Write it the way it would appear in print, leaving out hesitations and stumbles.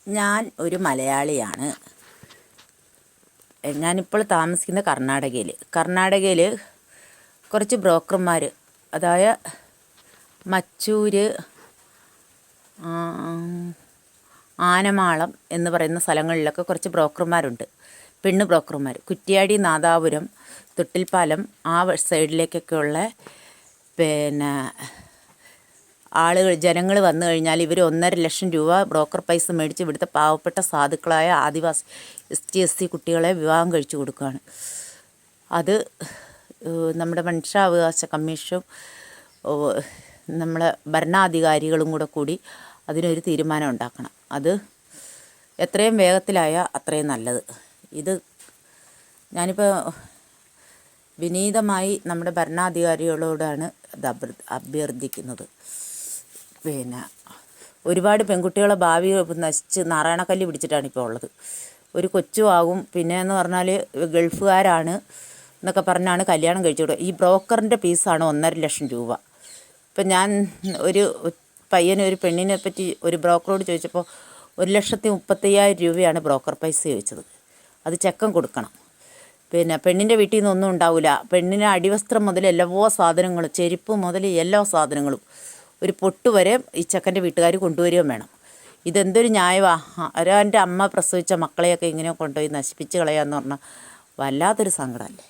ഞാൻ ഒരു മലയാളിയാണ്. ഞാനിപ്പോൾ താമസിക്കുന്ന കർണാടകയിൽ കുറച്ച് ബ്രോക്കർമാർ, അതായത് മച്ചൂര്, ആനമാളം എന്ന് പറയുന്ന സ്ഥലങ്ങളിലൊക്കെ കുറച്ച് ബ്രോക്കർമാരുണ്ട്, പെണ്ണ് ബ്രോക്കർമാർ. കുറ്റ്യാടി, നാദാപുരം, തൊട്ടിൽപ്പാലം ആ സൈഡിലേക്കൊക്കെയുള്ള ജനങ്ങൾ വന്നു കഴിഞ്ഞാൽ ഇവർ 1.5 ലക്ഷം രൂപ ബ്രോക്കർ പൈസ മേടിച്ച് ഇവിടുത്തെ പാവപ്പെട്ട സാധുക്കളായ ആദിവാസി ST കുട്ടികളെ വിവാഹം കഴിച്ചു കൊടുക്കുകയാണ്. അത് നമ്മുടെ മനുഷ്യാവകാശ കമ്മീഷനും നമ്മളെ ഭരണാധികാരികളും കൂടി അതിനൊരു തീരുമാനം ഉണ്ടാക്കണം. അത് എത്രയും വേഗത്തിലായ അത്രയും നല്ലത്. ഇത് ഞാനിപ്പോൾ വിനീതമായി നമ്മുടെ ഭരണാധികാരികളോടാണ് ഇത് അഭ്യർത്ഥിക്കുന്നത്. ഒരുപാട് പെൺകുട്ടികളെ ഭാവി നശിച്ച് നാരായണക്കല്ല് പിടിച്ചിട്ടാണ് ഇപ്പോൾ ഉള്ളത്. ഒരു കൊച്ചുമാകും, പിന്നെ എന്ന് പറഞ്ഞാൽ ഗൾഫുകാരാണ് എന്നൊക്കെ പറഞ്ഞാണ് കല്യാണം കഴിച്ചു കൊടുക്കുക. ഈ ബ്രോക്കറിൻ്റെ ഫീസാണ് 1.5 ലക്ഷം രൂപ. ഇപ്പം ഞാൻ ഒരു ഒരു പെണ്ണിനെ പറ്റി ഒരു ബ്രോക്കറോട് ചോദിച്ചപ്പോൾ 1,35,000 രൂപയാണ് ബ്രോക്കർ പൈസ ചോദിച്ചത്. അത് ചെക്കൻ കൊടുക്കണം. പെണ്ണിൻ്റെ വീട്ടിൽ നിന്നൊന്നും ഉണ്ടാവില്ല. പെണ്ണിന് അടിവസ്ത്രം മുതൽ എല്ലാ സാധനങ്ങളും, ചെരുപ്പ് മുതൽ എല്ലാ സാധനങ്ങളും, ഒരു പൊട്ട് വരെ ഈ ചെക്കൻ്റെ വീട്ടുകാർ കൊണ്ടുവരികയും വേണം. ഇതെന്തൊരു ന്യായമാണ്? ഒരാൻ്റെ അമ്മ പ്രസവിച്ച മക്കളെയൊക്കെ ഇങ്ങനെ കൊണ്ടുപോയി നശിപ്പിച്ച് കളയാന്ന് പറഞ്ഞാൽ വല്ലാത്തൊരു സങ്കടമല്ലേ.